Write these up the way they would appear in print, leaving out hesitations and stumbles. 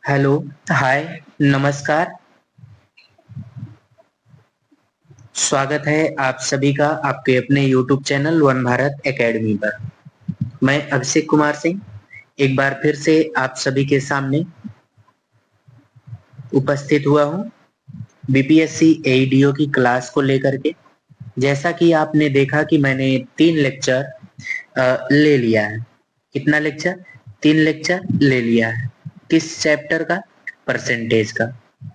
Hello. हाय। नमस्कार। स्वागत है आप सभी का आपके अपने YouTube channel one Bharat academy पर। मैं अभिषेक कुमार सिंह एक बार फिर से आप सभी के सामने उपस्थित हुआ हूँ बीपीएससी एईडीओ की क्लास को लेकर के। जैसा कि आपने देखा कि मैंने 3 लेक्चर ले लिया है। कितना लेक्चर? 3 लेक्चर ले लिया है। किस चैप्टर का? परसेंटेज का।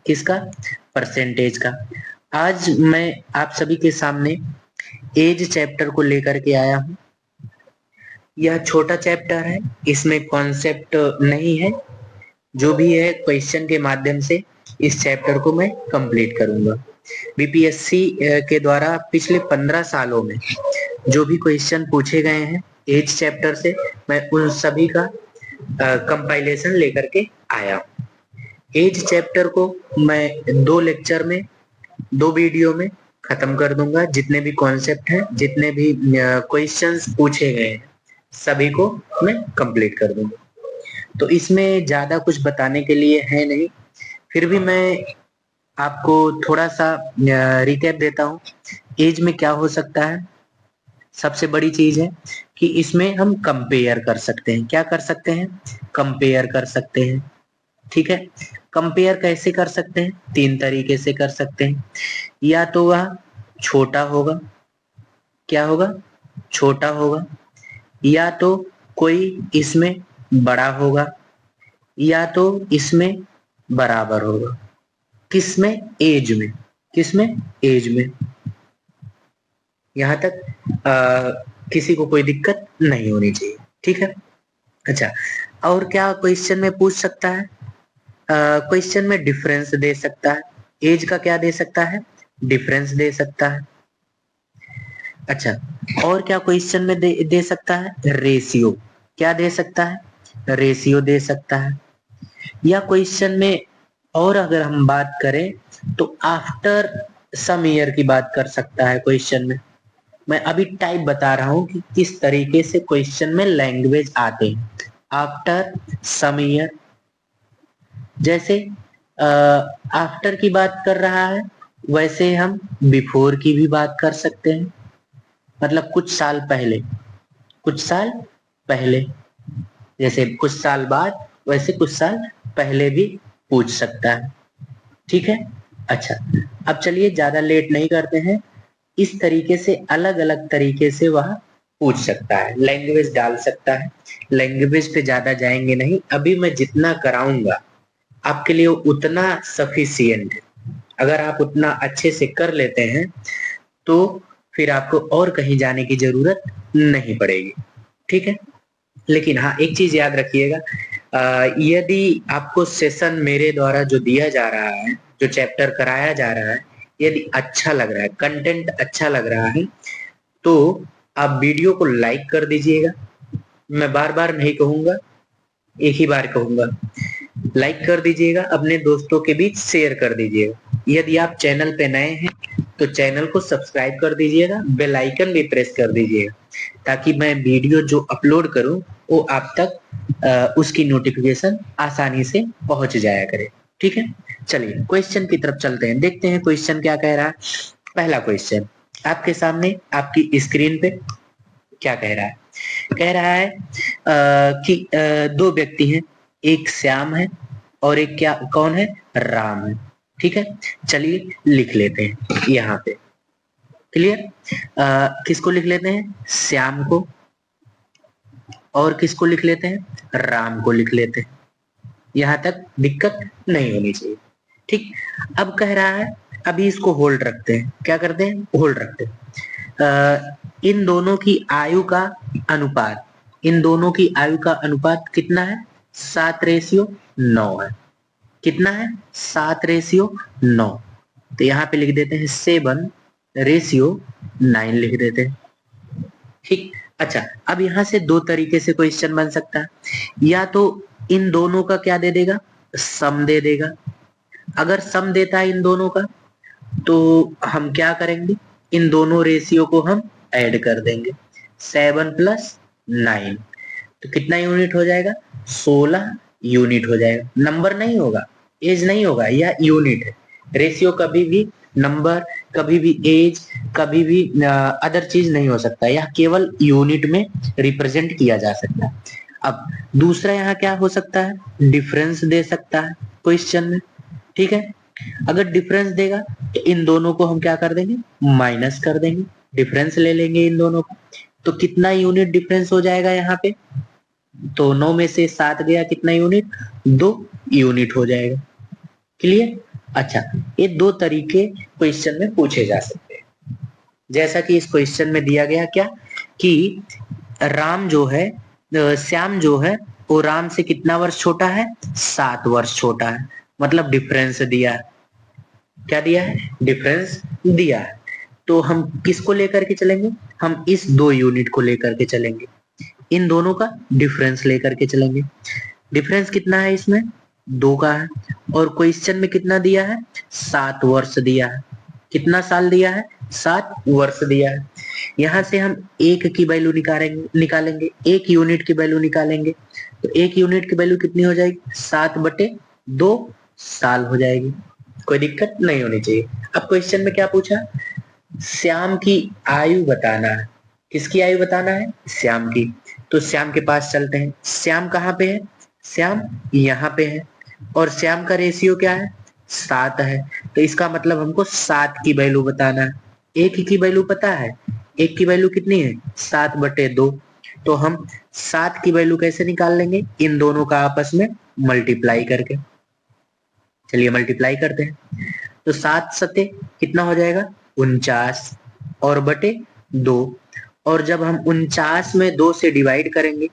किसका? परसेंटेज का। आज मैं आप सभी के सामने एज चैप्टर को लेकर के आया हूँ। यह छोटा चैप्टर है, इसमें कॉन्सेप्ट नहीं है। जो भी है क्वेश्चन के माध्यम से इस चैप्टर को मैं कंप्लीट करूंगा। बीपीएससी के द्वारा पिछले 15 सालों में जो भी क्वेश्चन पूछे गए हैं एज चैप्टर से, मैं उन सभी का कंपाइलेशन लेकर के आया हूँ। एज चैप्टर को मैं 2 लेक्चर में, 2 वीडियो में खत्म कर दूंगा। जितने भी कॉन्सेप्ट हैं, जितने भी क्वेश्चंस पूछे गए हैं, सभी को मैं कंप्लीट कर दूंगा। तो इसमें ज्यादा कुछ बताने के लिए है नहीं, फिर भी मैं आपको थोड़ा सा रिकैप देता हूँ। एज में क्या हो सकता है? सबसे बड़ी चीज है कि इसमें हम कंपेयर कर सकते हैं। क्या कर सकते हैं? कंपेयर कर सकते हैं। ठीक है। कंपेयर कैसे कर सकते हैं? 3 तरीके से कर सकते हैं। या तो वह छोटा होगा। क्या होगा? छोटा होगा। या तो कोई इसमें बड़ा होगा, या तो इसमें बराबर होगा। किसमें? एज में। किसमें? एज में। यहां तक किसी को कोई दिक्कत नहीं होनी चाहिए। ठीक है। अच्छा, और क्या क्वेश्चन में पूछ सकता है? क्वेश्चन में डिफरेंस दे सकता है। एज का क्या दे सकता है? डिफरेंस दे सकता है। अच्छा, और क्या क्वेश्चन में दे सकता है? रेशियो। क्या दे सकता है? रेशियो दे सकता है। या क्वेश्चन में और अगर हम बात करें तो आफ्टर सम ईयर की बात कर सकता है क्वेश्चन में। मैं अभी टाइप बता रहा हूं कि किस तरीके से क्वेश्चन में लैंग्वेज आते हैं। आफ्टर सम ईयर, जैसे आफ्टर की बात कर रहा है, वैसे हम बिफोर की भी बात कर सकते हैं। मतलब कुछ साल पहले, कुछ साल पहले। जैसे कुछ साल बाद, वैसे कुछ साल पहले भी पूछ सकता है। ठीक है। अच्छा, अब चलिए ज्यादा लेट नहीं करते हैं। इस तरीके से अलग अलग तरीके से वह पूछ सकता है, लैंग्वेज डाल सकता है। लैंग्वेज पे ज्यादा जाएंगे नहीं, अभी मैं जितना कराऊंगा आपके लिए उतना सफिशियंट है। अगर आप उतना अच्छे से कर लेते हैं तो फिर आपको और कहीं जाने की जरूरत नहीं पड़ेगी। ठीक है। लेकिन हाँ, एक चीज याद रखिएगा, यदि आपको सेशन मेरे द्वारा जो दिया जा रहा है, जो चैप्टर कराया जा रहा है, यदि अच्छा लग रहा है, कंटेंट अच्छा लग रहा है, तो आप वीडियो को लाइक कर दीजिएगा। मैं बार बार नहीं कहूंगा, एक ही बार कहूंगा, लाइक कर दीजिएगा। अपने दोस्तों के बीच शेयर कर दीजिएगा। यदि आप चैनल पे नए हैं तो चैनल को सब्सक्राइब कर दीजिएगा, बेल आइकन भी प्रेस कर दीजिएगा, ताकि मैं वीडियो जो अपलोड करूं वो आप तक उसकी नोटिफिकेशन आसानी से पहुंच जाया करे। ठीक है। चलिए क्वेश्चन की तरफ चलते हैं, देखते हैं क्वेश्चन क्या कह रहा है। पहला क्वेश्चन आपके सामने आपकी स्क्रीन पे क्या कह रहा है? कह रहा है कि 2 व्यक्ति हैं, एक श्याम है और एक क्या, कौन है? राम है। ठीक है। चलिए लिख लेते हैं यहाँ पे। क्लियर? किसको लिख लेते हैं? श्याम को। और किसको लिख लेते हैं? राम को लिख लेते हैं। यहाँ तक दिक्कत नहीं होनी चाहिए। ठीक। अब कह रहा है, अभी इसको होल्ड रखते हैं। क्या करते हैं? होल्ड रखते हैं। इन दोनों की आयु का अनुपात, इन दोनों की आयु का अनुपात कितना है? 7:9 है। कितना है? 7:9। तो यहाँ पे लिख देते हैं 7:9 लिख देते हैं। ठीक। अच्छा, अब यहाँ से 2 तरीके से क्वेश्चन बन सकता है। या तो इन दोनों का क्या दे देगा? सम दे देगा। अगर सम देता है इन दोनों का, तो हम क्या करेंगे? इन दोनों रेशियो को हम ऐड कर देंगे। 7 + 9 तो कितना यूनिट हो जाएगा? 16 यूनिट हो जाएगा, नंबर नहीं होगा, एज नहीं होगा, यह यूनिट है। रेशियो कभी भी नंबर, कभी भी एज, कभी भी अदर चीज नहीं हो सकता, यह केवल यूनिट में रिप्रेजेंट किया जा सकता है। अब दूसरा यहाँ क्या हो सकता है, डिफरेंस दे सकता है क्वेश्चन में, ठीक है। अगर डिफरेंस देगा तो इन दोनों को हम क्या कर देंगे, माइनस कर देंगे, डिफरेंस ले लेंगे इन दोनों का, तो कितना यूनिट डिफरेंस हो जाएगा यहाँ पे, तो 9 में से 7 गया, कितना यूनिट, 2 यूनिट हो जाएगा। क्लियर। अच्छा, ये दो तरीके क्वेश्चन में पूछे जा सकते हैं। जैसा कि इस क्वेश्चन में दिया गया क्या, कि राम जो है, श्याम जो है वो राम से कितना वर्ष छोटा है, 7 वर्ष छोटा है, मतलब डिफरेंस दिया है। क्या दिया है, डिफरेंस दिया है। तो हम किसको लेकर के चलेंगे, हम इस 2 यूनिट को लेकर के चलेंगे, इन दोनों का डिफरेंस लेकर के चलेंगे। डिफरेंस कितना है इसमें, 2 का है, और क्वेश्चन में कितना दिया है, 7 वर्ष दिया है। कितना साल दिया है, 7 वर्ष दिया है। यहाँ से हम एक की वैल्यू निकालेंगे, एक यूनिट की वैल्यू निकालेंगे, तो एक यूनिट की वैल्यू कितनी हो जाएगी, 7/2 साल हो जाएगी। कोई दिक्कत नहीं होनी चाहिए। अब क्वेश्चन में क्या पूछा, श्याम की आयु बताना है। किसकी आयु बताना है, श्याम की। तो श्याम के पास चलते हैं। श्याम कहाँ पे है, श्याम यहाँ पे है, और श्याम का रेशियो क्या है, 7 है। तो इसका मतलब हमको 7 की वैल्यू बताना है। एक की वैल्यू पता है, एक की वैल्यू कितनी है, 7/2। तो हम 7 की वैल्यू कैसे निकाल लेंगे, इन दोनों का आपस में मल्टीप्लाई करके। चलिए मल्टीप्लाई करते हैं। तो 7 सते कितना हो जाएगा, 49, और बटे 2। और जब हम 49 में 2 से डिवाइड करेंगे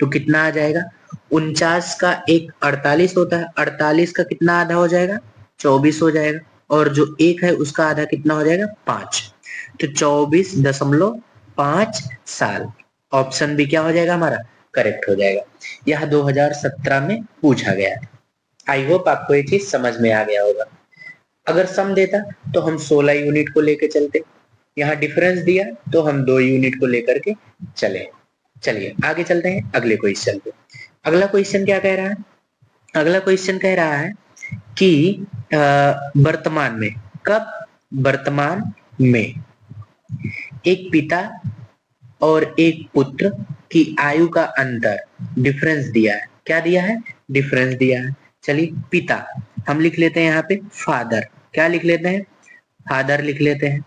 तो कितना आ जाएगा, 49 का एक 48 होता है, 48 का कितना आधा हो जाएगा, 24 हो जाएगा, और जो एक है उसका आधा कितना हो जाएगा, 5। तो 24.5 साल। ऑप्शन भी क्या हो जाएगा हमारा, करेक्ट हो जाएगा। यह 2017 में पूछा गया है। आई होप आपको ये चीज समझ में आ गया होगा। अगर सम देता तो हम 16 यूनिट को लेकर चलते, यहाँ डिफरेंस दिया तो हम 2 यूनिट को लेकर के चले। चलिए आगे चलते हैं अगले क्वेश्चन पे। अगला क्वेश्चन क्या कह रहा है, अगला क्वेश्चन कह रहा है कि वर्तमान में, कब, वर्तमान में एक पिता और एक पुत्र की आयु का अंतर, डिफरेंस दिया है। क्या दिया है, डिफरेंस दिया है। चलिए पिता हम लिख लेते हैं यहाँ पे फादर, क्या लिख लेते हैं, फादर लिख लेते हैं,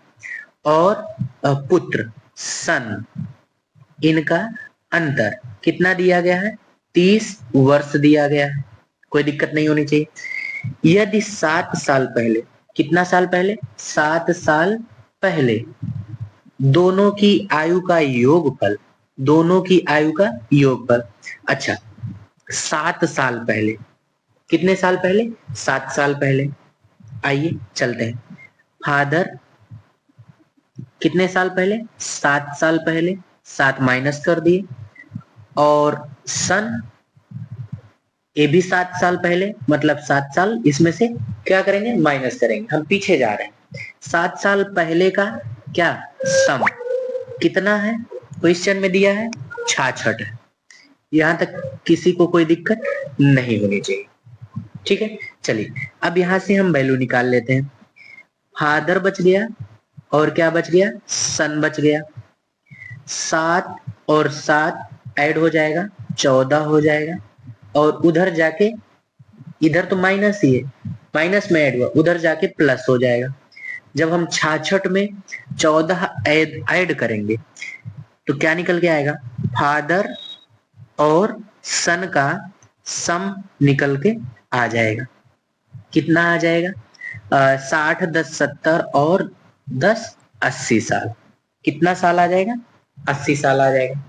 और पुत्र सन, इनका अंतर कितना दिया गया है, 30 वर्ष दिया गया है। कोई दिक्कत नहीं होनी चाहिए। यदि 7 साल पहले, कितना साल पहले, 7 साल पहले दोनों की आयु का योगफल, दोनों की आयु का योगफल। अच्छा 7 साल पहले, कितने साल पहले, 7 साल पहले। आइए चलते हैं। फादर कितने साल पहले, 7 साल पहले, 7 माइनस कर दिए, और सन ये भी 7 साल पहले, मतलब 7 साल इसमें से क्या करेंगे, माइनस करेंगे। हम पीछे जा रहे हैं। 7 साल पहले का क्या सम कितना है, क्वेश्चन में दिया है 66 है। यहाँ तक किसी को कोई दिक्कत नहीं होनी चाहिए, ठीक है। चलिए अब यहाँ से हम वैल्यू निकाल लेते हैं। फादर बच गया, और क्या बच गया, सन बच गया। 7 और 7 ऐड हो जाएगा, 14 हो जाएगा, और उधर जाके, इधर तो माइनस ही है, माइनस में ऐड हुआ, उधर जाके प्लस हो जाएगा। जब हम 66 में 14 ऐड करेंगे तो क्या निकल के आएगा, फादर और सन का सम निकल के आ जाएगा। कितना आ जाएगा, 60, 10, 70 और 10, 80 साल। कितना साल आ जाएगा, 80 साल आ जाएगा।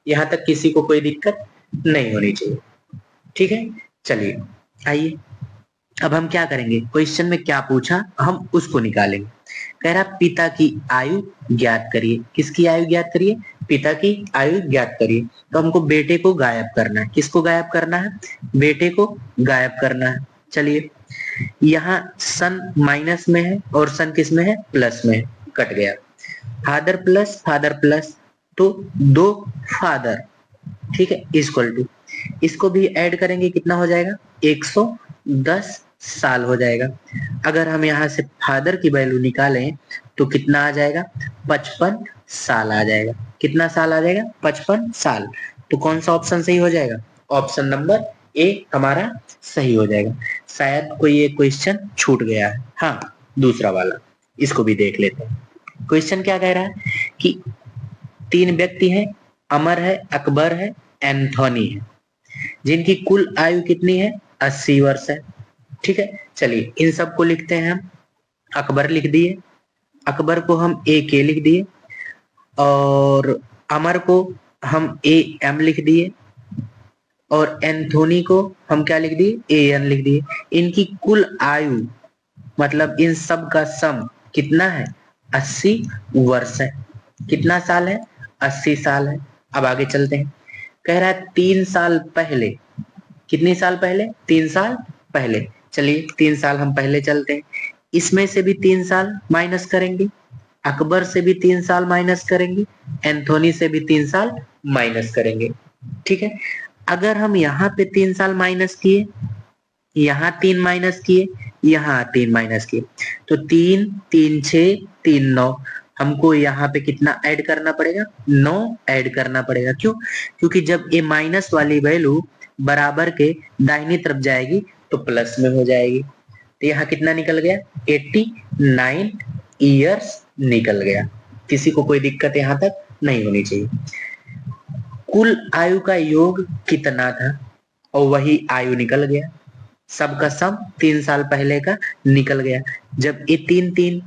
यहाँ तक किसी को कोई दिक्कत नहीं होनी चाहिए, ठीक है। चलिए आइए अब हम क्या करेंगे, क्वेश्चन में क्या पूछा हम उसको निकालेंगे। कह रहा पिता की आयु ज्ञात करिए। किसकी आयु ज्ञात करिए, पिता की आयु ज्ञात करिए। तो हमको बेटे को गायब करना है। किसको गायब करना है, बेटे को गायब करना है। चलिए यहाँ सन माइनस में है और सन किस में है, प्लस में है, कट गया। फादर प्लस तो 2 फादर, ठीक है, इक्वल टू इसको भी ऐड करेंगे कितना हो जाएगा, 110 साल हो जाएगा। अगर हम यहाँ से फादर की वैल्यू निकालें तो कितना आ जाएगा, 55 साल आ जाएगा। कितना साल आ जाएगा, 55 साल। तो कौन सा ऑप्शन सही हो जाएगा, ऑप्शन नंबर ए हमारा सही हो जाएगा। शायद कोई एक क्वेश्चन छूट गया है, हाँ दूसरा वाला, इसको भी देख लेते हैं। क्वेश्चन क्या कह रहा है कि 3 व्यक्ति हैं, अमर है, अकबर है, एंथोनी है, जिनकी कुल आयु कितनी है, 80 वर्ष है। ठीक है, चलिए इन सबको लिखते हैं हम। अकबर लिख दिए, अकबर को हम ए के लिख दिए, और अमर को हम ए एम लिख दिए, और एंथोनी को हम क्या लिख दिए, ए एन लिख दिए। इनकी कुल आयु मतलब इन सब का सम कितना है, 80 वर्ष है। कितना साल है, 80 साल है। अब आगे चलते हैं। कह रहा है 3 साल पहले, कितने साल पहले, 3 साल पहले। चलिए 3 साल हम पहले चलते हैं। इसमें से भी 3 साल माइनस करेंगे, अकबर से भी 3 साल माइनस करेंगे, एंथोनी से भी 3 साल माइनस करेंगे। ठीक है, अगर हम यहाँ पे 3 साल माइनस किए, यहाँ 3 माइनस किए, यहाँ 3 माइनस किए, तो 3 3 6 3 9, हमको यहाँ पे कितना ऐड करना पड़ेगा, 9 ऐड करना पड़ेगा। क्यों, क्योंकि जब ये माइनस वाली वैल्यू बराबर के दाहिनी तरफ जाएगी तो प्लस में हो जाएगी। तो यहाँ कितना निकल गया, 89 ईयर्स निकल गया। किसी को कोई दिक्कत यहाँ तक नहीं होनी चाहिए। कुल आयु का योग कितना था, और वही आयु निकल गया। सबका सम 3 साल पहले का निकल गया। जब ये 3 3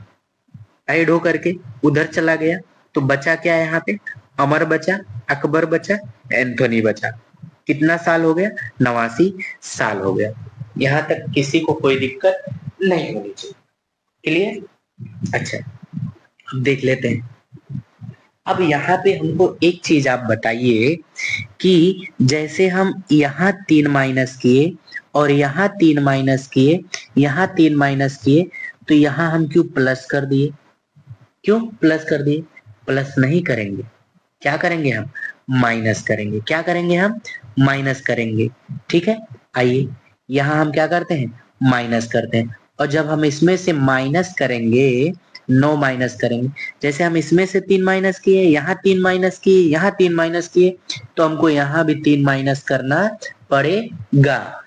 ऐड हो करके उधर चला गया तो बचा क्या है, यहाँ पे अमर बचा, अकबर बचा, एंथोनी बचा। कितना साल हो गया, 89 साल हो गया। यहाँ तक किसी को कोई दिक्कत नहीं होनी चाहिए। क्लियर, अच्छा अब देख लेते हैं। अब यहाँ पे हमको एक चीज आप बताइए कि जैसे हम यहाँ 3 माइनस किए और यहाँ 3 माइनस किए, यहाँ 3 माइनस किए, तो यहाँ हम क्यों प्लस कर दिए, क्यों प्लस कर दिए, प्लस नहीं करेंगे, क्या करेंगे हम, माइनस करेंगे। क्या करेंगे हम, माइनस करेंगे। ठीक है, आइए यहाँ हम क्या करते हैं, माइनस करते हैं। और जब हम इसमें से माइनस करेंगे, 9 माइनस करेंगे, जैसे हम इसमें से 3 माइनस किए, यहाँ 3 माइनस किए, यहाँ 3 माइनस किए, तो हमको यहाँ भी 3 माइनस करना पड़ेगा।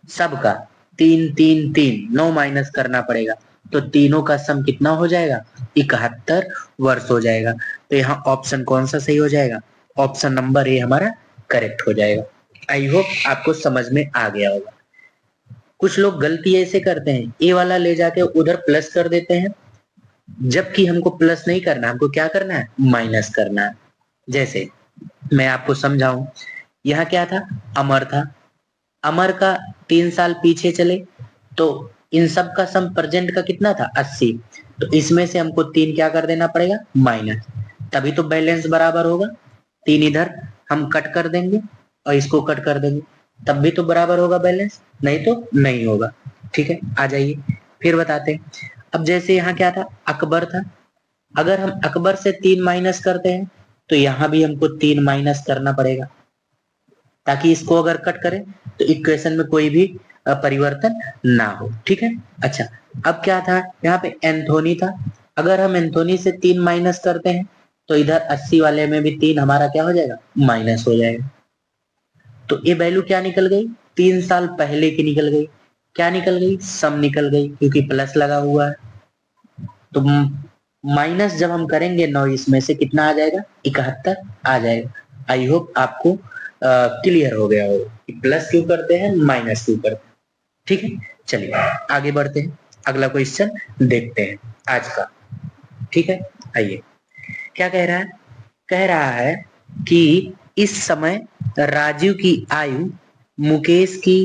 सबका 3 3 3 9 माइनस करना पड़ेगा। तो तीनों का सम कितना हो जाएगा, 71 वर्ष हो जाएगा। तो यहाँ ऑप्शन कौन सा सही हो जाएगा, ऑप्शन नंबर ए हमारा करेक्ट हो जाएगा। आई होप आपको समझ में आ गया होगा। कुछ लोग गलती ऐसे करते हैं, ए वाला ले जाके उधर प्लस कर देते हैं, जबकि हमको प्लस नहीं करना, हमको क्या करना है, माइनस करना है। जैसे मैं आपको समझाऊं, यहाँ क्या था, अमर था, अमर का 3 साल पीछे चले तो इन सब का सम प्रेजेंट का कितना था, 80। तो इसमें से हमको 3 क्या कर देना पड़ेगा, माइनस, तभी तो बैलेंस बराबर होगा। 3 इधर हम कट कर देंगे और इसको कट कर देंगे, तब भी तो बराबर होगा बैलेंस, नहीं तो नहीं होगा। ठीक है, आ जाइए फिर बताते हैं। अब जैसे यहाँ क्या था, अकबर था, अगर हम अकबर से 3 माइनस करते हैं तो यहाँ भी हमको 3 माइनस करना पड़ेगा, ताकि इसको अगर कट करें तो इक्वेशन में कोई भी परिवर्तन ना हो। ठीक है, अच्छा अब क्या था, यहाँ पे एंथोनी था, अगर हम एंथोनी से 3 माइनस करते हैं तो इधर 80 वाले में भी 3 हमारा क्या हो जाएगा, माइनस हो जाएगा। तो ये वैल्यू क्या निकल गई, 3 साल पहले की निकल गई। क्या निकल गई, सम निकल गई, क्योंकि प्लस लगा हुआ है। तो माइनस जब हम करेंगे 9 इसमें से कितना आ जाएगा, 71 आ जाएगा। आई होप आपको क्लियर हो गया हो कि प्लस क्यों करते हैं, माइनस क्यों करते हैं। ठीक है, चलिए आगे बढ़ते हैं, अगला क्वेश्चन देखते हैं आज का। ठीक है, आइए क्या कह रहा है, कह रहा है कि इस समय राजीव की आयु मुकेश की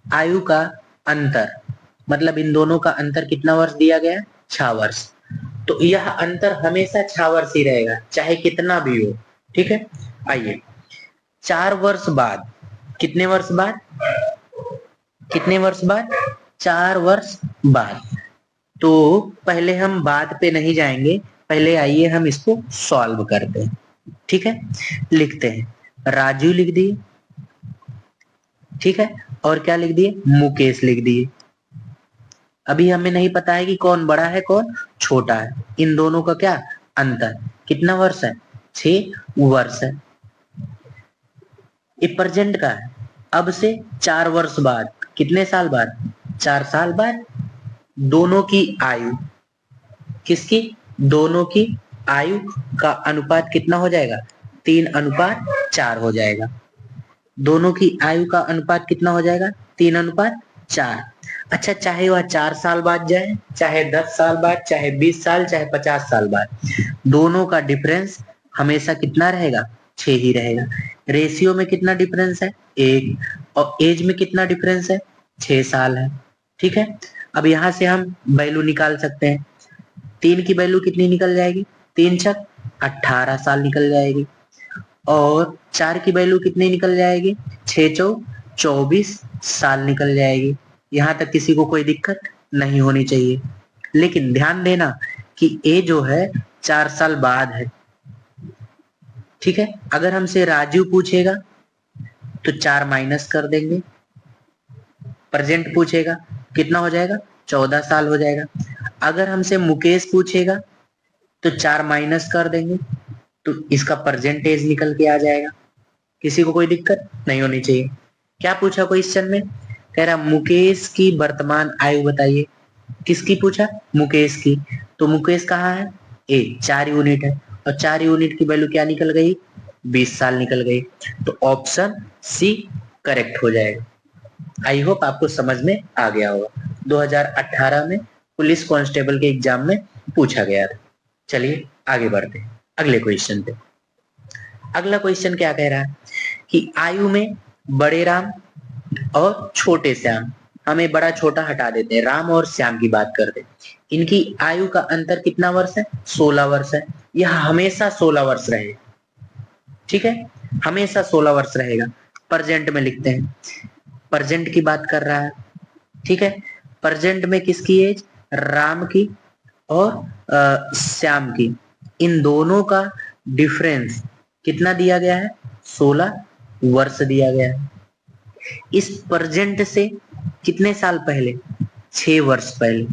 आयु का अंतर, मतलब इन दोनों का अंतर कितना वर्ष दिया गया, 6 वर्ष। तो यह अंतर हमेशा 6 वर्ष ही रहेगा, चाहे कितना भी हो। ठीक है, आइए 4 वर्ष बाद, कितने वर्ष बाद, कितने वर्ष बाद, 4 वर्ष बाद। तो पहले हम बाद पे नहीं जाएंगे, पहले आइए हम इसको सॉल्व करते हैं। ठीक है, लिखते हैं, राजू लिख दिए, ठीक है, और क्या लिख दिए, मुकेश लिख दिए। अभी हमें नहीं पता है कि कौन बड़ा है कौन छोटा है, इन दोनों का क्या अंतर, कितना वर्ष है, 6 वर्ष है। ये प्रेजेंट का है, अब से 4 वर्ष बाद, कितने साल बाद, 4 साल बाद दोनों की आयु, किसकी, दोनों की आयु का अनुपात कितना हो जाएगा, 3:4 हो जाएगा। दोनों की आयु का अनुपात कितना हो जाएगा, 3:4। अच्छा, चाहे वह 4 साल बाद जाए, चाहे 10 साल बाद, चाहे 20 साल, चाहे 50 साल बाद, दोनों का डिफरेंस हमेशा कितना रहेगा, 6 ही रहेगा। रेशियो में कितना डिफरेंस है, 1, और एज में कितना डिफरेंस है, 6 साल है। ठीक है, अब यहाँ से हम वैल्यू निकाल सकते हैं। 3 की वैल्यू कितनी निकल जाएगी, 3×6 18 साल निकल जाएगी, और 4 की वैल्यू कितनी निकल जाएगी, 6×4 24 साल निकल जाएगी। यहाँ तक किसी को कोई दिक्कत नहीं होनी चाहिए। लेकिन ध्यान देना कि ए जो है 4 साल बाद है। ठीक है, अगर हमसे राजू पूछेगा तो 4 माइनस कर देंगे, प्रेजेंट पूछेगा कितना हो जाएगा, 14 साल हो जाएगा। अगर हमसे मुकेश पूछेगा तो 4 माइनस कर देंगे, तो इसका परसेंटेज निकल के आ जाएगा। किसी को कोई दिक्कत नहीं होनी चाहिए। क्या पूछा क्वेश्चन में, कह रहा मुकेश की वर्तमान आयु बताइए। किसकी पूछा, मुकेश की। तो मुकेश कहाँ है, ए 4 यूनिट है, और 4 यूनिट की वैल्यू क्या निकल गई, 20 साल निकल गई। तो ऑप्शन सी करेक्ट हो जाएगा। आई होप आपको समझ में आ गया होगा। 2018 में पुलिस कांस्टेबल के एग्जाम में पूछा गया था। चलिए आगे बढ़ते हैं अगले क्वेश्चन पे। अगला क्वेश्चन क्या कह रहा है कि आयु में बड़े राम और छोटे श्याम, हमें बड़ा छोटा हटा देते हैं, राम और श्याम की बात करते हैं। इनकी आयु का अंतर कितना वर्ष है, 16 वर्ष है। यह हमेशा 16 वर्ष रहेगा। ठीक है, हमेशा 16 वर्ष रहेगा। प्रेजेंट में लिखते हैं, प्रेजेंट की बात कर रहा है। ठीक है, प्रेजेंट में किसकी एज, राम की और श्याम की, इन दोनों का डिफरेंस कितना दिया गया है, 16 वर्ष दिया गया है। इस प्रेजेंट से कितने साल पहले, 6 वर्ष पहले।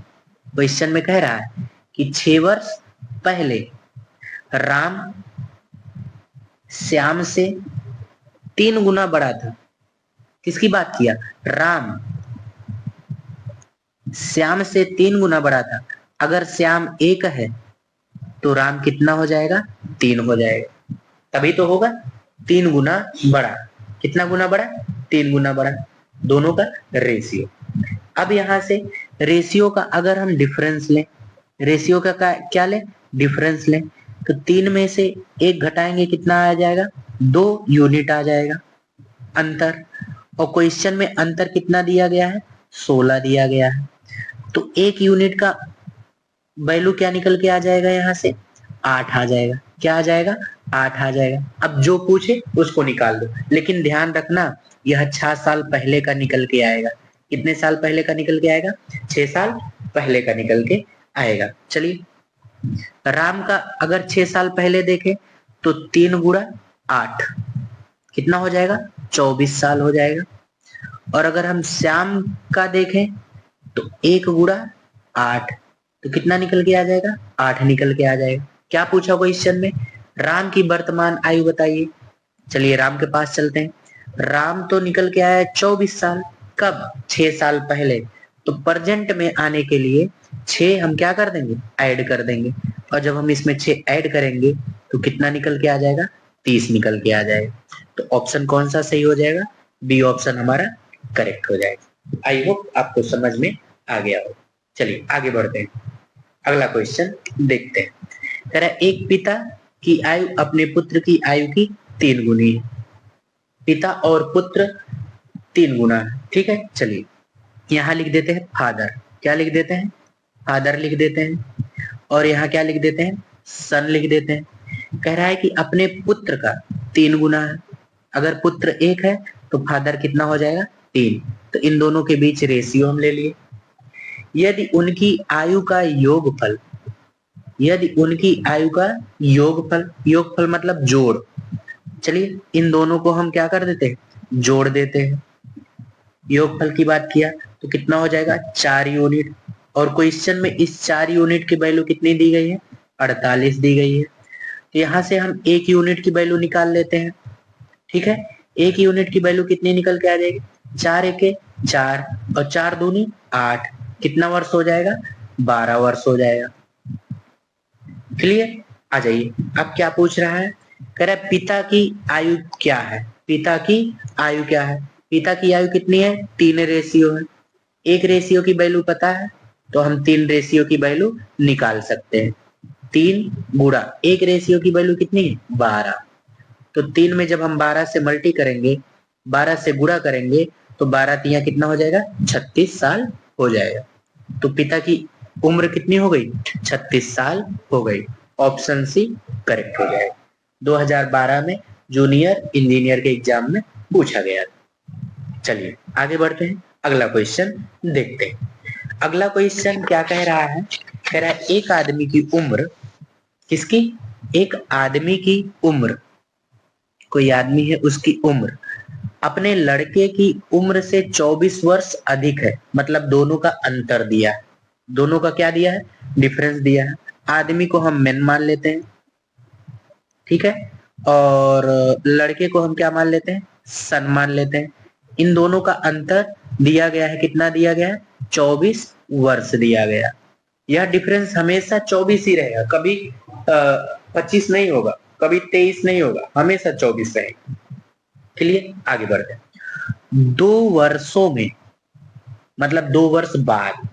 क्वेश्चन में कह रहा है कि 6 वर्ष पहले राम श्याम से 3 गुना बड़ा था। किसकी बात किया, राम श्याम से 3 गुना बड़ा था। अगर श्याम 1 है तो राम कितना हो जाएगा, 3 हो जाएगा। तभी तो होगा 3 गुना बड़ा। कितना गुना बड़ा, 3 गुना बड़ा, दोनों का रेशियो। अब यहां से रेशियो का अगर हम डिफरेंस लें, रेशियो का क्या लें, डिफरेंस लें, तो 3 में से 1 घटाएंगे कितना आ जाएगा, 2 यूनिट आ जाएगा अंतर। और क्वेश्चन में अंतर कितना दिया गया है, 16 दिया गया है। तो 1 यूनिट का वैल्यू क्या निकल के आ जाएगा, यहाँ से 8 आ जाएगा। क्या आ जाएगा, 8 आ जाएगा। अब जो पूछे उसको निकाल दो, लेकिन ध्यान रखना यह 6 साल पहले का निकल के आएगा। कितने साल पहले का निकल के आएगा, 6 साल पहले का निकल के आएगा। चलिए, राम का अगर 6 साल पहले देखें तो 3 गुणा 8 कितना हो जाएगा, 24 साल हो जाएगा। और अगर हम श्याम का देखें तो 1 गुणा 8 तो कितना निकल के आ जाएगा, 8 निकल के आ जाएगा। क्या पूछा क्वेश्चन में, राम की वर्तमान आयु बताइए। चलिए राम के पास चलते हैं। राम तो निकल के आया 24 साल, कब, 6 साल पहले। तो प्रेजेंट में आने के लिए 6 हम क्या कर देंगे, ऐड कर देंगे। और जब हम इसमें 6 ऐड करेंगे तो कितना निकल के आ जाएगा, 30 निकल के आ जाएगा। तो ऑप्शन कौन सा सही हो जाएगा, बी ऑप्शन हमारा करेक्ट हो जाएगा। आई होप आपको समझ में आ गया हो। चलिए आगे बढ़ते हैं, अगला क्वेश्चन देखते हैं। कह रहा है एक पिता की आयु अपने पुत्र की आयु की 3 गुनी है। पिता और पुत्र 3 गुना है। ठीक है, चलिए यहाँ लिख देते हैं फादर। क्या लिख देते हैं, फादर लिख देते हैं। और यहाँ क्या लिख देते हैं, सन लिख देते हैं। कह रहा है कि अपने पुत्र का 3 गुना है। अगर पुत्र 1 है तो फादर कितना हो जाएगा, 3। तो इन दोनों के बीच रेशियो हम ले लिए। यदि उनकी आयु का योगफल, यदि उनकी आयु का योगफल, योगफल मतलब जोड़, चलिए इन दोनों को हम क्या कर देते हैं, जोड़ देते हैं। योगफल की बात किया तो कितना हो जाएगा 4 यूनिट। और क्वेश्चन में इस 4 यूनिट की वैल्यू कितनी दी गई है 48 दी गई है। तो यहाँ से हम 1 यूनिट की वैल्यू निकाल लेते हैं। ठीक है, 1 यूनिट की वैल्यू कितनी निकल के आ जाएगी 4 एके 4 और 4 दूनी 8। कितना वर्ष हो जाएगा 12 वर्ष हो जाएगा। क्लियर। आ जाइए, अब क्या पूछ रहा है, कह रहा है पिता की आयु क्या है। पिता की आयु क्या है, पिता की आयु कितनी है 3 रेशियो है। एक रेशियो की वैल्यू पता है तो हम 3 रेशियो की वैल्यू निकाल सकते हैं। 3 गुणा एक रेशियो की वैल्यू कितनी है 12। तो 3 में जब हम 12 से मल्टी करेंगे, 12 से गुणा करेंगे तो 12 तिया कितना हो जाएगा 36 साल हो जाएगा। तो पिता की उम्र कितनी हो गई 36 साल हो गई। ऑप्शन सी करेक्ट हो जाएगा। 2012 में जूनियर इंजीनियर के एग्जाम में पूछा गया। चलिए आगे बढ़ते हैं, अगला क्वेश्चन देखते हैं। अगला क्वेश्चन क्या कह रहा है, कह रहा है एक आदमी की उम्र, किसकी, एक आदमी की उम्र, कोई आदमी है उसकी उम्र अपने लड़के की उम्र से 24 वर्ष अधिक है। मतलब दोनों का अंतर दिया है, दोनों का क्या दिया है डिफरेंस दिया है। आदमी को हम मेन मान लेते हैं, ठीक है, और लड़के को हम क्या मान लेते हैं सन मान लेते हैं। इन दोनों का अंतर दिया गया है, कितना दिया गया है 24 वर्ष दिया गया। यह डिफरेंस हमेशा 24 ही रहेगा, कभी 25 नहीं होगा, कभी 23 नहीं होगा, हमेशा 24 रहेगा। क्लियर। आगे बढ़ते हैं। 2 वर्षों में, मतलब 2 वर्ष बाद,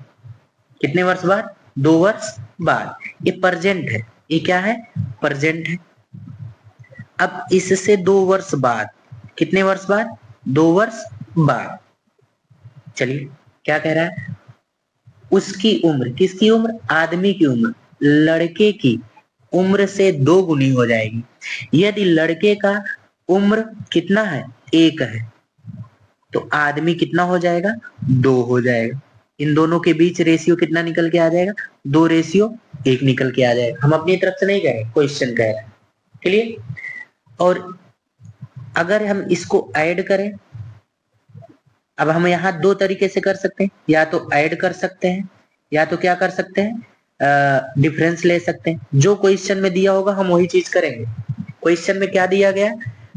कितने वर्ष बाद 2 वर्ष बाद, ये प्रेजेंट है, ये क्या है प्रेजेंट है। अब इससे 2 वर्ष बाद, कितने वर्ष बाद 2 वर्ष बाद, चलिए क्या कह रहा है, उसकी उम्र, किसकी उम्र आदमी की उम्र लड़के की उम्र से 2 गुनी हो जाएगी। यदि लड़के का उम्र कितना है 1 है तो आदमी कितना हो जाएगा 2 हो जाएगा। इन दोनों के बीच रेशियो कितना निकल के आ जाएगा 2 रेशियो 1 निकल के आ जाएगा। हम अपनी तरफ से नहीं कह रहे, क्वेश्चन कह रहे हैं। क्लियर। और अगर हम इसको ऐड करें, अब हम यहाँ 2 तरीके से कर सकते हैं, या तो ऐड कर सकते हैं या तो क्या कर सकते हैं डिफरेंस ले सकते हैं। जो क्वेश्चन में दिया होगा हम वही चीज करेंगे। क्वेश्चन में क्या दिया गया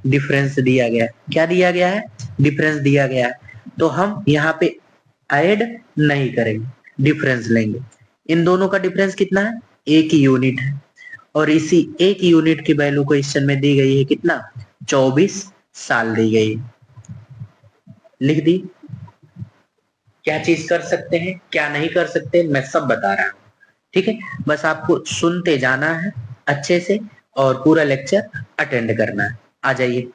डिफरेंस दिया गया, क्या दिया गया है डिफरेंस दिया गया है, तो हम यहाँ पे ऐड नहीं करेंगे, डिफरेंस लेंगे। इन दोनों का डिफरेंस कितना है 1 यूनिट है, और इसी 1 यूनिट की वैल्यू क्वेश्चन में दी गई है कितना 24 साल दी गई, लिख दी। क्या चीज कर सकते हैं क्या नहीं कर सकते मैं सब बता रहा हूँ, ठीक है, बस आपको सुनते जाना है अच्छे से और पूरा लेक्चर अटेंड करना है। आ जाइए,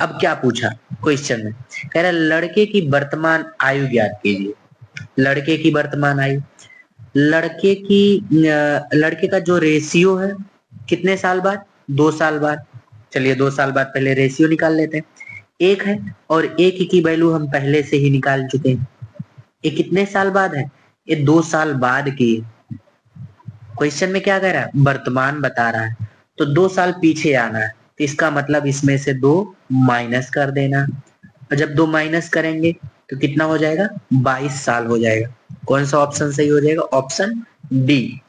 अब क्या पूछा क्वेश्चन में, कह रहा लड़के की वर्तमान आयु ज्ञात कीजिए। लड़के की वर्तमान आयु, लड़के का जो रेशियो है कितने साल बाद 2 साल बाद। चलिए 2 साल बाद पहले रेशियो निकाल लेते हैं। 1 है और 1 की वैल्यू हम पहले से ही निकाल चुके हैं। ये कितने साल बाद है, ये 2 साल बाद की। क्वेश्चन में क्या कह रहा है वर्तमान बता रहा है, तो 2 साल पीछे आना है, तो इसका मतलब इसमें से 2 माइनस कर देना। और जब 2 माइनस करेंगे तो कितना हो जाएगा 22 साल हो जाएगा। कौन सा ऑप्शन सही हो जाएगा ऑप्शन डी।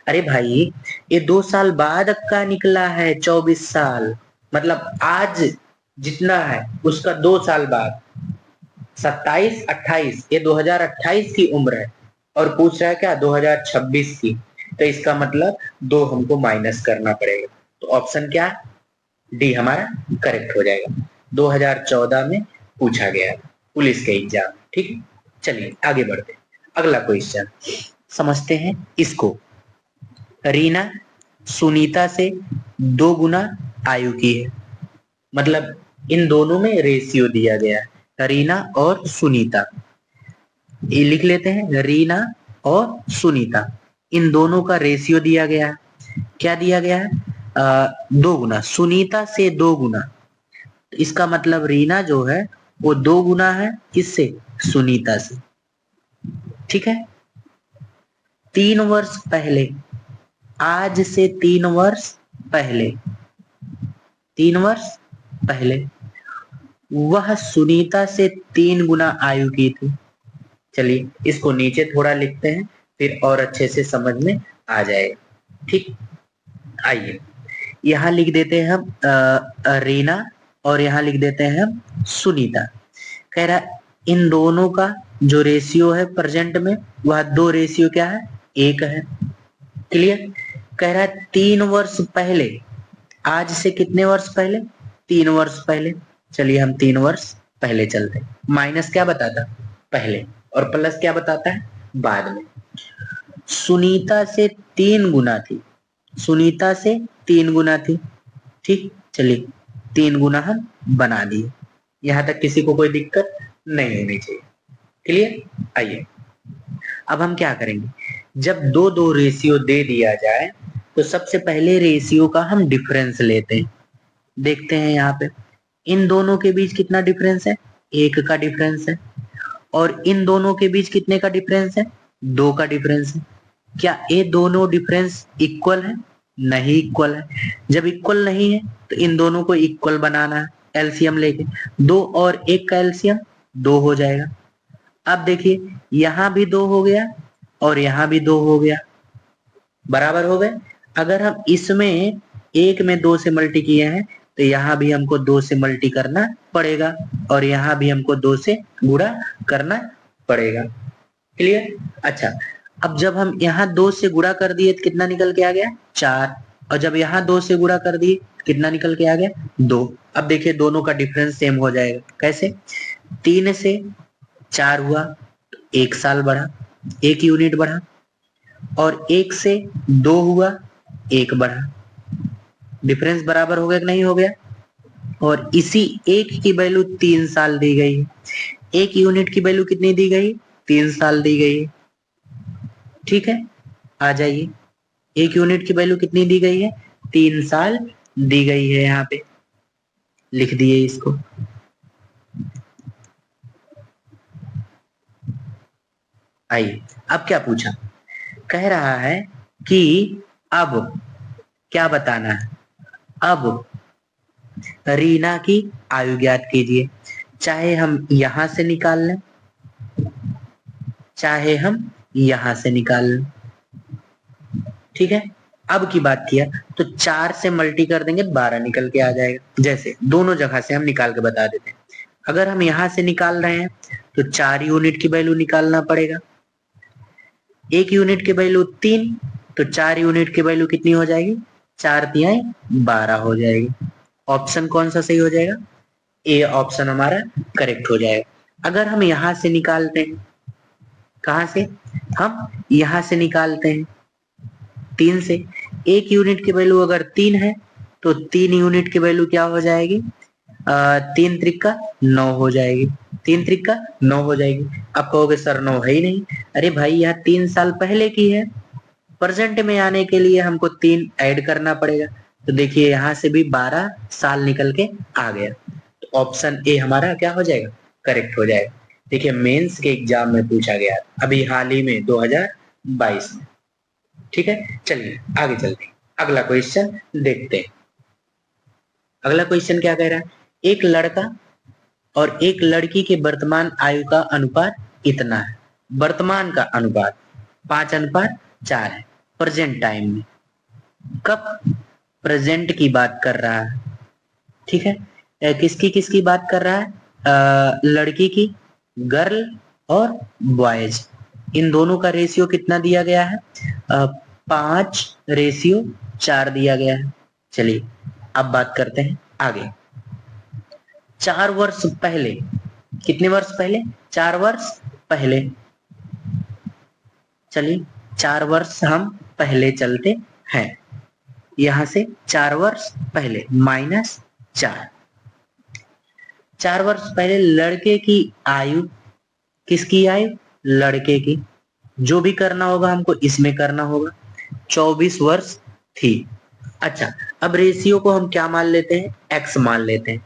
अरे भाई ये 2 साल बाद का निकला है 24 साल, मतलब आज जितना है उसका 2 साल बाद 27 28, ये 2028 की उम्र है और पूछ रहा है क्या 2026 की, तो इसका मतलब 2 हमको माइनस करना पड़ेगा। तो ऑप्शन क्या डी हमारा करेक्ट हो जाएगा। 2014 में पूछा गया पुलिस के एग्जाम, ठीक। चलिए आगे बढ़ते हैं, अगला क्वेश्चन समझते हैं इसको। रीना सुनीता से 2 गुना आयु की है, मतलब इन दोनों में रेशियो दिया गया है रीना और सुनीता। ये लिख लेते हैं रीना और सुनीता, इन दोनों का रेशियो दिया गया है। क्या दिया गया है 2 गुना, सुनीता से 2 गुना, इसका मतलब रीना जो है वो 2 गुना है किससे सुनीता से, ठीक है। 3 वर्ष पहले, आज से 3 वर्ष पहले, 3 वर्ष पहले वह सुनीता से 3 गुना आयु की थी। चलिए इसको नीचे थोड़ा लिखते हैं, फिर और अच्छे से समझ में आ जाएगा। ठीक, आइए यहाँ लिख देते हैं हम रीना, और यहाँ लिख देते हैं हम सुनीता। कह रहा है इन दोनों का जो रेशियो है प्रेजेंट में, वह 2 रेशियो क्या है, 1 है। क्लियर। कह रहा है 3 वर्ष पहले, आज से कितने वर्ष पहले, 3 वर्ष पहले। चलिए हम 3 वर्ष पहले चलते हैं। माइनस क्या बताता, पहले, और प्लस क्या बताता है, बाद में। सुनीता से 3 गुना थी, सुनीता से 3 गुना थी। ठीक, चलिए 3 गुना हम बना दिए। यहां तक किसी को कोई दिक्कत नहीं होनी चाहिए। क्लियर। आइए अब हम क्या करेंगे, जब दो दो रेशियो दे दिया जाए तो सबसे पहले रेशियो का हम डिफरेंस लेते हैं। देखते हैं यहाँ पे इन दोनों के बीच कितना डिफरेंस है, 1 का डिफरेंस है। और इन दोनों के बीच कितने का डिफरेंस है, 2 का डिफरेंस है। क्या ये दोनों डिफरेंस इक्वल है, नहीं इक्वल है। जब इक्वल नहीं है तो इन दोनों को इक्वल बनाना है, एलसीएम लेके। 2 और 1 का एलसीएम 2 हो जाएगा। अब देखिए यहां भी 2 हो गया और यहां भी 2 हो गया, बराबर हो गए। अगर हम इसमें 1 में 2 से मल्टी किए हैं तो यहाँ भी हमको 2 से मल्टी करना पड़ेगा, और यहाँ भी हमको 2 से गुणा करना पड़ेगा। क्लियर। अच्छा, अब जब हम यहाँ 2 से गुणा कर दिए तो कितना निकल के आ गया, 4। और जब यहाँ 2 से गुणा कर दिए कितना निकल के आ गया, 2। अब देखिए दोनों का डिफरेंस सेम हो जाएगा। कैसे, 3 से 4 हुआ तो 1 साल बढ़ा, 1 यूनिट बढ़ा। और 1 से 2 हुआ, 1 बढ़ा। डिफरेंस बराबर हो गया कि नहीं हो गया। और इसी 1 की वैल्यू 3 साल दी गई है। 1 यूनिट की वैल्यू कितनी दी गई, 3 साल दी गई है। ठीक है, आ जाइए 1 यूनिट की वैल्यू कितनी दी गई है, 3 साल दी गई है। यहाँ पे लिख दिए इसको। आइए अब क्या पूछा, कह रहा है कि अब क्या बताना है, अब रीना की आयु ज्ञात कीजिए। चाहे हम यहां से निकाल लें, चाहे हम यहां से निकाल लें। ठीक है, अब की बात किया तो 4 से मल्टी कर देंगे 12 निकल के आ जाएगा। जैसे दोनों जगह से हम निकाल के बता देते हैं। अगर हम यहां से निकाल रहे हैं तो 4 यूनिट की वैल्यू निकालना पड़ेगा। 1 यूनिट की वैल्यू 3, तो 4 यूनिट की वैल्यू कितनी हो जाएगी, 4 तिहाई 12 हो जाएगी। ऑप्शन कौन सा सही हो जाएगा, ए ऑप्शन हमारा करेक्ट हो जाएगा। अगर हम यहां से निकालते हैं, कहां से, हम यहां से निकालते हैं 3 से। 1 यूनिट की वैल्यू अगर 3 है तो 3 यूनिट की वैल्यू क्या हो जाएगी, 3 त्रिका 9 हो जाएगी। 3 त्रिका 9 हो जाएगी। आप कहोगे सर 9 है ही नहीं। अरे भाई यह 3 साल पहले की है, प्रेजेंट में आने के लिए हमको 3 ऐड करना पड़ेगा। तो देखिए यहाँ से भी 12 साल निकल के आ गया। तो ऑप्शन ए हमारा क्या हो जाएगा, करेक्ट हो जाएगा। देखिए मेंस के एग्जाम में पूछा गया अभी हाल ही में 2022 में। ठीक है, चलिए आगे चलते हैं, अगला क्वेश्चन देखते हैं। अगला क्वेश्चन क्या कह रहा है, एक लड़का और एक लड़की के वर्तमान आयु का अनुपात इतना है। वर्तमान का अनुपात 5:4 है प्रेजेंट टाइम में। कब, प्रेजेंट की बात कर रहा है। ठीक है, किसकी किसकी बात कर रहा है, लड़की की, गर्ल और बॉयज। इन दोनों का रेशियो कितना दिया गया है, 5:4 दिया गया है। चलिए अब बात करते हैं आगे। 4 वर्ष पहले, कितने वर्ष पहले, 4 वर्ष पहले। चलिए 4 वर्ष हम पहले चलते हैं। यहां से 4 वर्ष पहले -4। 4 वर्ष पहले लड़के की आयु, किसकी आयु, लड़के की। जो भी करना होगा हमको इसमें करना होगा। 24 वर्ष थी। अच्छा, अब रेशियो को हम क्या मान लेते हैं, x मान लेते हैं।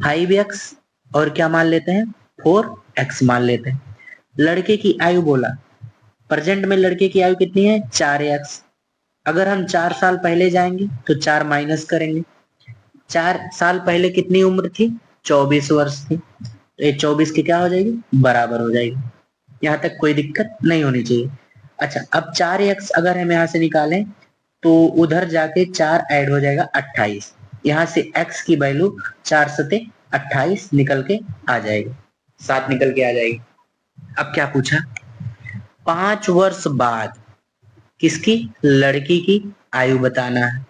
5x और क्या मान लेते हैं, 4x मान लेते हैं। लड़के की आयु बोला, प्रेजेंट में लड़के की आयु कितनी है, 4x। अगर हम 4 साल पहले जाएंगे तो 4 माइनस करेंगे। 4 साल पहले कितनी उम्र थी, 24 वर्ष थी, तो ये 24 की क्या हो जाएगी, बराबर हो जाएगी। यहाँ तक कोई दिक्कत नहीं होनी चाहिए। अच्छा, अब 4x अगर हम यहाँ से निकालें तो उधर जाके 4 ऐड हो जाएगा 28। यहाँ से x की वैल्यू 4 सते 28 निकल के आ जाएगी, 7 निकल के आ जाएगी। अब क्या पूछा, 5 वर्ष बाद किसकी, लड़की की आयु बताना है।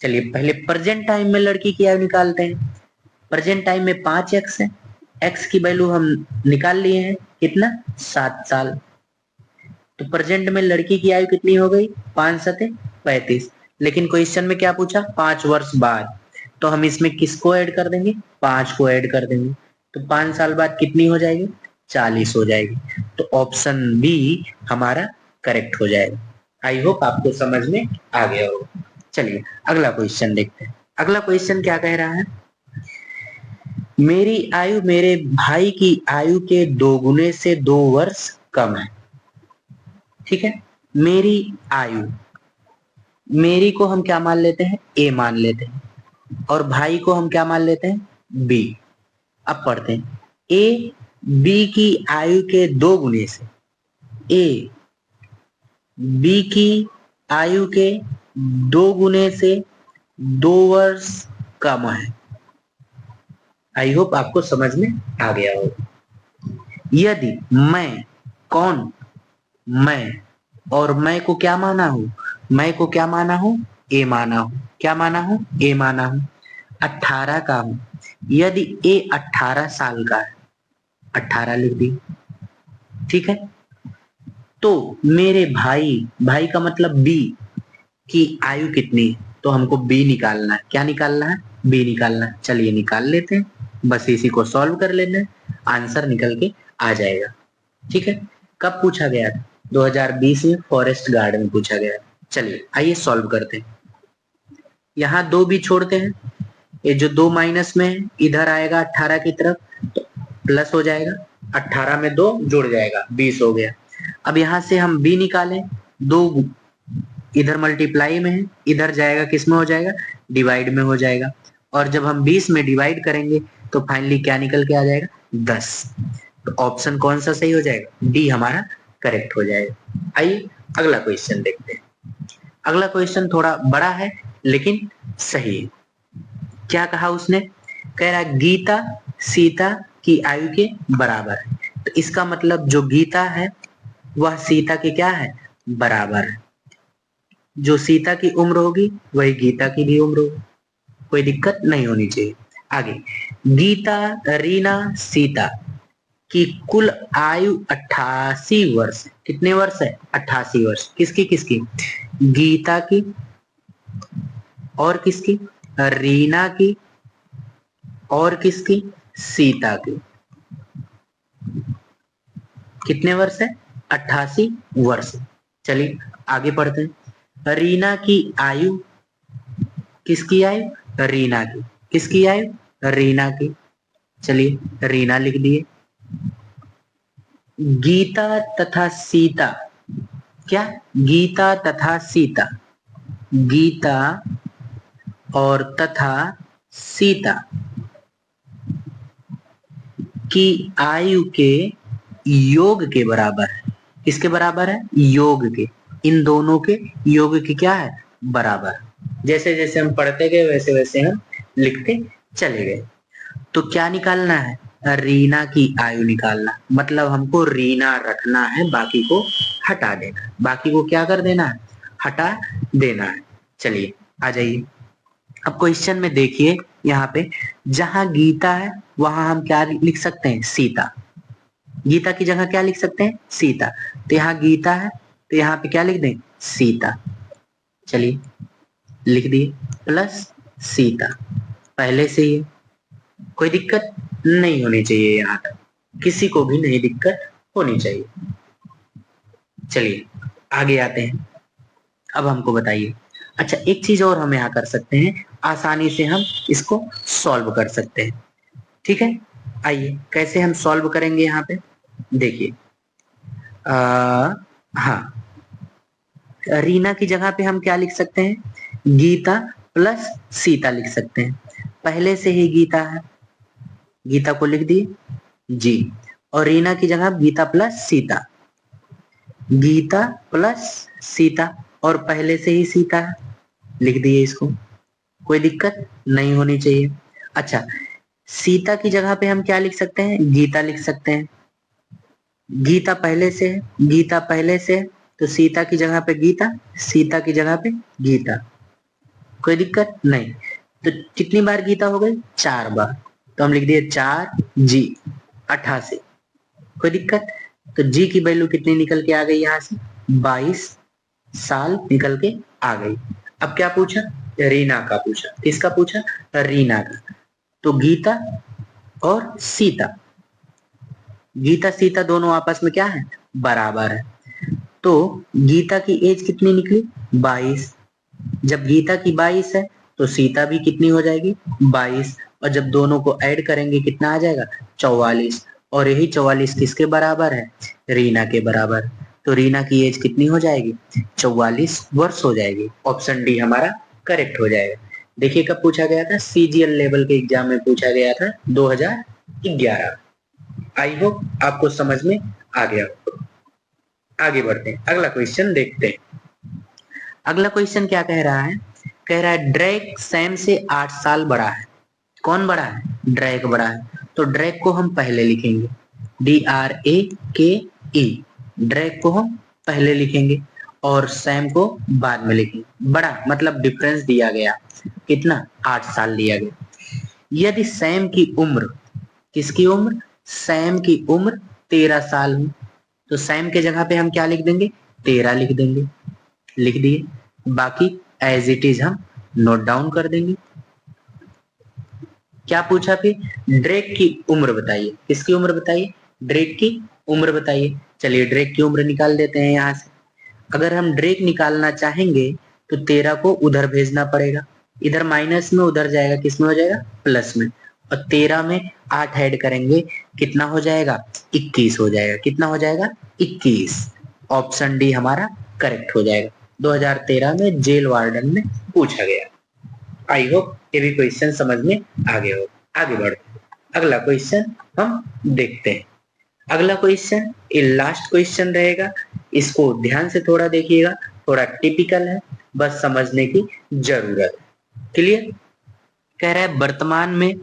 चलिए पहले प्रेजेंट टाइम में लड़की की आयु निकालते हैं। प्रेजेंट टाइम में 5x है, x की वैल्यू हम निकाल लिए हैं, कितना, 7 साल। तो प्रेजेंट में लड़की की आयु कितनी हो गई, 5 सते 35। लेकिन क्वेश्चन में क्या पूछा, 5 वर्ष बाद, तो हम इसमें किसको ऐड कर देंगे, 5 को ऐड कर देंगे। तो 5 साल बाद कितनी हो जाएगी, 40 हो जाएगी। तो ऑप्शन बी हमारा करेक्ट हो जाएगा। आई होप आपको समझ में आ गया होगा। चलिए अगला क्वेश्चन देखते हैं। अगला क्वेश्चन क्या कह रहा है, मेरी आयु मेरे भाई की आयु के 2 गुने से 2 वर्ष कम है। ठीक है, मेरी आयु, मेरी को हम क्या मान लेते हैं, ए मान लेते हैं, और भाई को हम क्या मान लेते हैं, बी। अब पढ़ते हैं, ए बी की आयु के 2 गुने से, ए बी की आयु के 2 गुने से 2 वर्ष कम है। आई होप आपको समझ में आ गया होगा। यदि मैं, कौन, मैं, और मैं को क्या माना हूं, मैं को क्या माना हूं, ए माना हूं, क्या माना हूं, ए माना हूं, 18 का हूं। यदि ए 18 साल का है, 18 लिख दी, ठीक है। तो मेरे भाई, भाई का मतलब बी की आयु कितनी है, तो हमको बी निकालना है। क्या निकालना है, बी निकालना है। चलिए निकाल लेते हैं, बस इसी को सॉल्व कर लेना है, आंसर निकल के आ जाएगा। ठीक है, कब पूछा गया था, 2020 में फॉरेस्ट गार्ड में पूछा गया। चलिए आइए सॉल्व करते हैं। यहाँ 2 भी छोड़ते हैं, ये जो 2 माइनस में है इधर आएगा 18 की तरफ, तो प्लस हो जाएगा, 18 में 2 जुड़ जाएगा, 20 हो गया। अब यहाँ से हम b निकालें, 2 इधर मल्टीप्लाई में है, इधर जाएगा किस में हो जाएगा, डिवाइड में हो जाएगा। और जब हम 20 में डिवाइड करेंगे तो फाइनली क्या निकल के आ जाएगा, 10। तो ऑप्शन कौन सा सही हो जाएगा, डी हमारा करेक्ट हो जाएगा। आइए अगला क्वेश्चन देखते हैं। अगला क्वेश्चन थोड़ा बड़ा है लेकिन सही है। क्या कहा उसने, कह रहा गीता सीता की आयु के बराबर है। तो इसका मतलब जो गीता है वह सीता की क्या है, बराबर है। जो सीता की उम्र होगी वही गीता की भी उम्र होगी, कोई दिक्कत नहीं होनी चाहिए। आगे, गीता, रीना, सीता की कुल आयु 88 वर्ष। कितने वर्ष है, 88 वर्ष। किसकी किसकी, गीता की और किसकी, रीना की और किसकी, सीता की। कितने वर्ष है, 88 वर्ष। चलिए आगे पढ़ते हैं। रीना की आयु, किसकी आयु, रीना की, किसकी आयु, रीना की। चलिए रीना लिख दिए। गीता तथा सीता, क्या, गीता तथा सीता, गीता और तथा सीता की आयु के योग के बराबर है। किसके बराबर है, योग के, इन दोनों के योग की क्या है, बराबर। जैसे जैसे हम पढ़ते गए वैसे वैसे हम लिखते चले गए। तो क्या निकालना है, रीना की आयु निकालना, मतलब हमको रीना रखना है, बाकी को हटा देना है। बाकी को क्या कर देना है, हटा देना है। चलिए आ जाइए। अब क्वेश्चन में देखिए, यहाँ पे जहां गीता है वहां हम क्या लिख सकते हैं, सीता। गीता की जगह क्या लिख सकते हैं, सीता। तो यहाँ गीता है तो यहाँ पे क्या लिख दें, सीता। चलिए लिख दिए, प्लस सीता पहले से ही, कोई दिक्कत नहीं होनी चाहिए, यहाँ तक किसी को भी नहीं दिक्कत होनी चाहिए। चलिए आगे आते हैं। अब हमको बताइए, अच्छा एक चीज और हम यहाँ कर सकते हैं, आसानी से हम इसको सॉल्व कर सकते हैं। ठीक है, आइए कैसे हम सॉल्व करेंगे। यहाँ पे देखिए, हाँ, रीना की जगह पे हम क्या लिख सकते हैं, गीता प्लस सीता लिख सकते हैं। पहले से ही गीता है गीता को लिख दिए जी, और रीना की जगह गीता प्लस सीता, गीता प्लस सीता, और पहले से ही सीता है, लिख दिए इसको, कोई दिक्कत नहीं होनी चाहिए। अच्छा, सीता की जगह पे हम क्या लिख सकते हैं, गीता लिख सकते हैं, गीता पहले से है, गीता पहले से है, तो सीता की जगह पे गीता, सीता की जगह पे गीता, कोई दिक्कत नहीं। तो कितनी बार गीता हो गई, 4 बार, तो हम लिख दिए 4 जी 88, कोई दिक्कत। तो जी की वैल्यू कितनी निकल के आ गई, यहाँ से 22 साल निकल के आ गई। अब क्या पूछा, रीना का पूछा, किसका पूछा, रीना का। तो गीता और सीता, गीता सीता दोनों आपस में क्या है, बराबर है। तो गीता की एज कितनी निकली, 22। जब गीता की 22 है तो सीता भी कितनी हो जाएगी, 22, और जब दोनों को ऐड करेंगे कितना आ जाएगा, 44, और यही 44 किसके बराबर है, रीना के बराबर। तो रीना की एज कितनी हो जाएगी, 44 वर्ष हो जाएगी। ऑप्शन डी हमारा करेक्ट हो जाएगा। देखिए कब पूछा गया था, सीजीएल लेवल के एग्जाम में पूछा गया था 2011। आई होप आपको समझ में आ गया। आगे बढ़ते हैं, अगला क्वेश्चन देखते हैं। अगला क्वेश्चन क्या कह रहा है, कह रहा है ड्रैक सैम से 8 साल बड़ा है। कौन बड़ा है, ड्रैक बड़ा है। तो ड्रैक को हम पहले लिखेंगे, DRAKE, ड्रैक को हम पहले लिखेंगे और सैम को बाद में लिखेंगे। बड़ा मतलब डिफरेंस दिया गया, कितना, 8 साल दिया गया। यदि सैम की उम्र, किसकी उम्र, सैम की उम्र 13 साल हो, तो सैम के जगह पे हम क्या लिख देंगे, 13 लिख देंगे, लिख दिए। बाकी एज इट इज हम नोट डाउन कर देंगे। क्या पूछा फिर, ड्रेक की उम्र बताइए, किसकी उम्र बताइए, ड्रेक की उम्र बताइए। चलिए ड्रेक की उम्र निकाल देते हैं यहाँ से। अगर हम ड्रेक निकालना चाहेंगे तो 13 को उधर भेजना पड़ेगा, इधर माइनस में, उधर जाएगा किस में हो जाएगा, प्लस में, और 13 में 8 ऐड करेंगे कितना हो जाएगा, 21 हो जाएगा। कितना हो जाएगा, 21। ऑप्शन डी हमारा करेक्ट हो जाएगा। 2013 में जेल वार्डन में पूछा गया। आई होप ये भी क्वेश्चन समझ में आ गया हो। आगे बढ़ते हैं, अगला क्वेश्चन हम देखते हैं। अगला क्वेश्चन ये लास्ट क्वेश्चन रहेगा, इसको ध्यान से थोड़ा देखिएगा, थोड़ा टिपिकल है, बस समझने की जरूरत है। क्लियर, कह रहा है वर्तमान में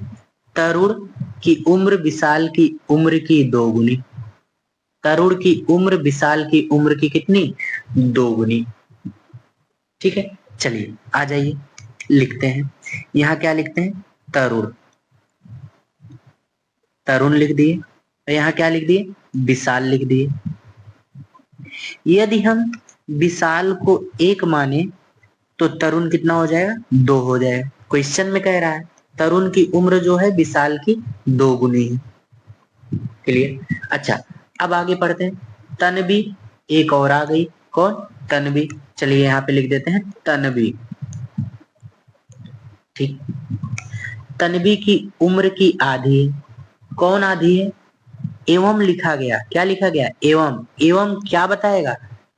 तरुण की उम्र विशाल की उम्र की दोगुनी, तरुण की उम्र विशाल की उम्र की कितनी, दोगुनी। ठीक है, चलिए आ जाइए लिखते हैं। यहाँ क्या लिखते हैं, तरुण, तरुण लिख दिए, यहाँ क्या लिख दिए, विशाल लिख दिए। यदि हम विशाल को 1 माने तो तरुण कितना हो जाएगा, 2 हो जाएगा। क्वेश्चन में कह रहा है तरुण की उम्र जो है विशाल की 2 गुनी है। क्लियर, अच्छा अब आगे पढ़ते हैं। तनवी एक और आ गई, कौन, तनवी। चलिए यहाँ पे लिख देते हैं तनवी। ठीक, तनवी की उम्र की आधी है, कौन आधी है, एवं लिखा गया, क्या लिखा गया, एवं, एवं क्या बताएगा,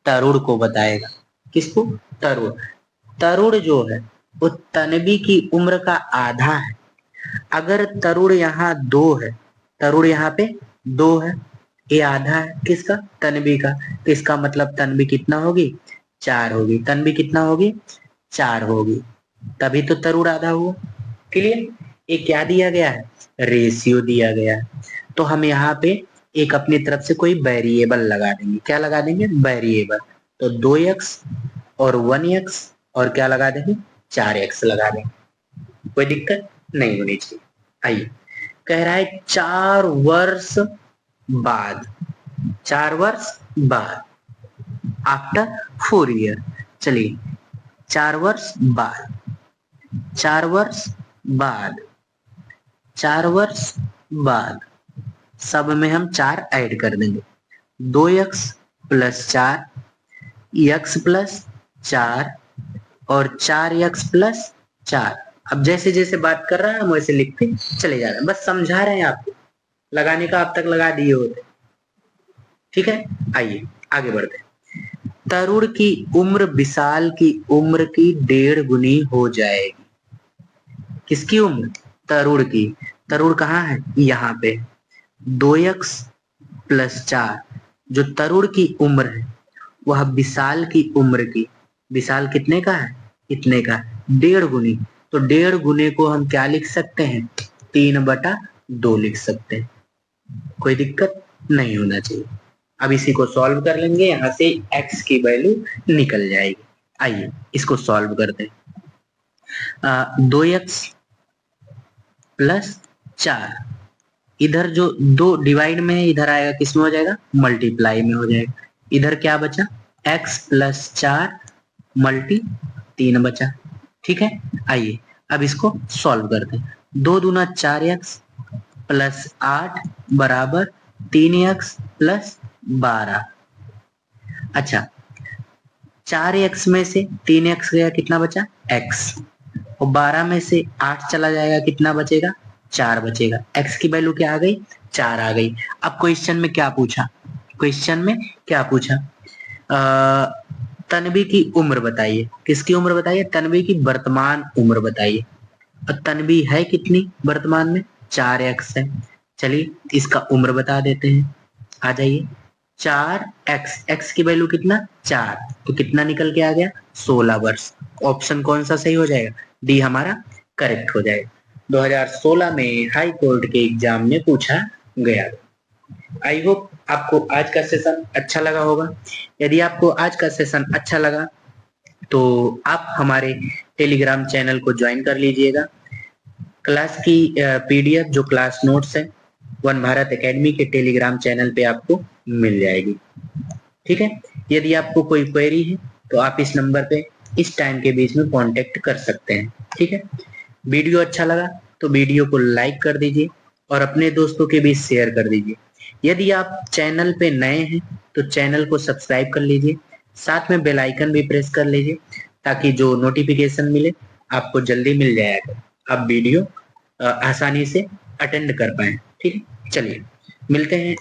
तरुण को बताएगा। किसको, तरुण। तरुण जो है वो तनवी की उम्र का आधा है। अगर तरुण यहाँ 2 है, तरुण यहाँ पे 2 है, ये आधा है किसका, तनवी का, तो इसका मतलब तनवी कितना होगी, 4 होगी। तनवी कितना होगी, 4 होगी, तभी तो तरुण आधा हुआ। क्लियर, ये क्या दिया गया है, रेशियो दिया गया है। तो हम यहाँ पे एक अपनी तरफ से कोई वेरिएबल लगा देंगे, क्या लगा देंगे, वेरिएबल। तो 2x और 1x और क्या लगा देंगे, 4x लगा देंगे, कोई दिक्कत नहीं होनी चाहिए। आइए, कह रहा है 4 वर्ष बाद, 4 वर्ष बाद, आफ्टर 4 ईयर। चलिए 4 वर्ष बाद, 4 वर्ष बाद, 4 वर्ष बाद, सब में हम 4 ऐड कर देंगे, 2x प्लस 4, x प्लस 4 और 4x प्लस 4। अब जैसे जैसे बात कर रहा है हम वैसे लिखते चले जा रहे हैं, बस समझा रहे हैं आपको, लगाने का अब तक लगा दिए होते। ठीक है, आइए आगे बढ़ते हैं। तरुण की उम्र विशाल की उम्र की 1.5 गुनी हो जाएगी। किसकी उम्र, तरुण की। तरुण कहाँ है? यहाँ पे। 2x प्लस 4, जो तरुण की उम्र है वह विशाल की उम्र की, विशाल कितने का है? इतने का, 1.5 गुनी। तो 1.5 गुने को हम क्या लिख सकते हैं? 3/2 लिख सकते हैं। कोई दिक्कत नहीं होना चाहिए। अब इसी को सॉल्व कर लेंगे, यहाँ से x की वैल्यू निकल जाएगी। आइए इसको सॉल्व करते हैं। 2x प्लस 4, इधर जो 2 डिवाइड में है इधर आएगा किस में हो जाएगा? मल्टीप्लाई में हो जाएगा। इधर क्या बचा? x प्लस 4 मल्टी 3 बचा। ठीक है, आइए अब इसको सॉल्व करते हैं। 2 दूना 4x प्लस 8 बराबर 3x प्लस 12। अच्छा, 4x में से 3x गया, कितना बचा? x। और 12 में से 8 चला जाएगा, कितना बचेगा? 4 बचेगा। x की वैल्यू क्या आ गई? 4 आ गई। अब क्वेश्चन में क्या पूछा? क्वेश्चन में क्या पूछा? तन्वी की उम्र बताइए। किसकी उम्र बताइए? तन्वी की वर्तमान उम्र बताइए। और तन्वी है कितनी वर्तमान में? 4x है। चलिए इसका उम्र बता देते हैं, आ जाइए। 4x, x की वैल्यू कितना? 4, तो कितना निकल के आ गया? 16 वर्ष। ऑप्शन कौन सा सही हो जाएगा? डी हमारा करेक्ट हो जाएगा। 2016 में हाई कोर्ट के एग्जाम में पूछा गया। आई होप आपको आज का सेशन अच्छा लगा होगा। यदि आपको आज का सेशन अच्छा लगा तो आप हमारे टेलीग्राम चैनल को ज्वाइन कर लीजिएगा। क्लास की पीडीएफ जो क्लास नोट्स है वन भारत एकेडमी के टेलीग्राम चैनल पे आपको मिल जाएगी। ठीक है, यदि आपको कोई क्वेरी है तो आप इस नंबर पे इस टाइम के बीच में कांटेक्ट कर सकते हैं। ठीक है, वीडियो अच्छा लगा तो वीडियो को लाइक कर दीजिए और अपने दोस्तों के बीच शेयर कर दीजिए। यदि आप चैनल पे नए हैं तो चैनल को सब्सक्राइब कर लीजिए, साथ में बेल आइकन भी प्रेस कर लीजिए ताकि जो नोटिफिकेशन मिले आपको जल्दी मिल जाएगा, आप वीडियो आसानी से अटेंड कर पाए। ठीक है, चलिए मिलते हैं